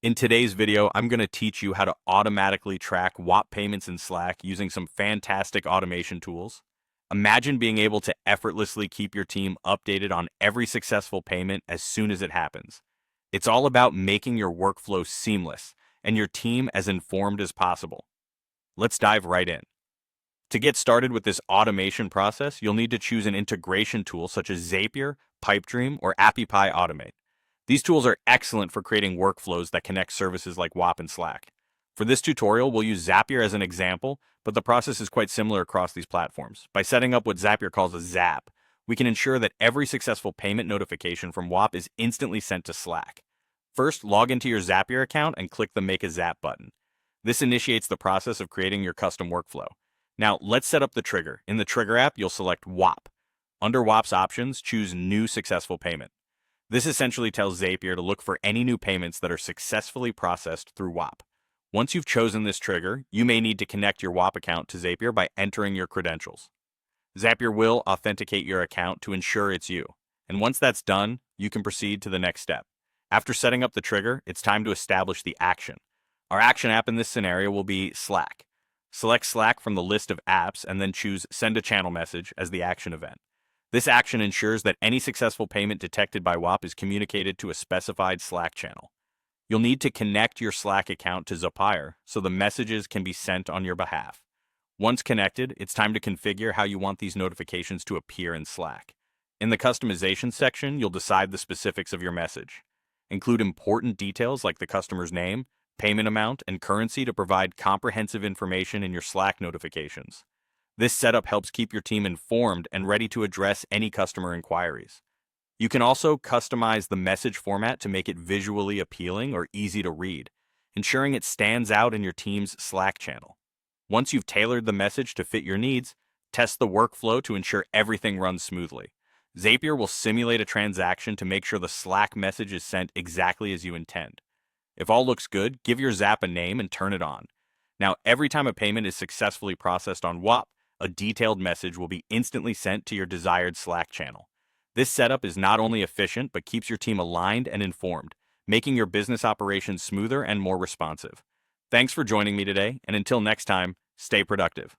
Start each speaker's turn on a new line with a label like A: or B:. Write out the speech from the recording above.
A: In today's video, I'm going to teach you how to automatically track Whop payments in Slack using some fantastic automation tools. Imagine being able to effortlessly keep your team updated on every successful payment as soon as it happens. It's all about making your workflow seamless and your team as informed as possible. Let's dive right in. To get started with this automation process, you'll need to choose an integration tool such as Zapier, Pipedream, or AppyPie Automate. These tools are excellent for creating workflows that connect services like Whop and Slack. For this tutorial, we'll use Zapier as an example, but the process is quite similar across these platforms. By setting up what Zapier calls a Zap, we can ensure that every successful payment notification from Whop is instantly sent to Slack. First, log into your Zapier account and click the Make a Zap button. This initiates the process of creating your custom workflow. Now, let's set up the trigger. In the Trigger app, you'll select Whop. Under Whop's options, choose New Successful Payment. This essentially tells Zapier to look for any new payments that are successfully processed through Whop. Once you've chosen this trigger, you may need to connect your Whop account to Zapier by entering your credentials. Zapier will authenticate your account to ensure it's you. And once that's done, you can proceed to the next step. After setting up the trigger, it's time to establish the action. Our action app in this scenario will be Slack. Select Slack from the list of apps and then choose Send a Channel Message as the action event. This action ensures that any successful payment detected by Whop is communicated to a specified Slack channel. You'll need to connect your Slack account to Zapier so the messages can be sent on your behalf. Once connected, it's time to configure how you want these notifications to appear in Slack. In the customization section, you'll decide the specifics of your message. Include important details like the customer's name, payment amount, and currency to provide comprehensive information in your Slack notifications. This setup helps keep your team informed and ready to address any customer inquiries. You can also customize the message format to make it visually appealing or easy to read, ensuring it stands out in your team's Slack channel. Once you've tailored the message to fit your needs, test the workflow to ensure everything runs smoothly. Zapier will simulate a transaction to make sure the Slack message is sent exactly as you intend. If all looks good, give your Zap a name and turn it on. Now, every time a payment is successfully processed on Whop, a detailed message will be instantly sent to your desired Slack channel. This setup is not only efficient, but keeps your team aligned and informed, making your business operations smoother and more responsive. Thanks for joining me today, and until next time, stay productive.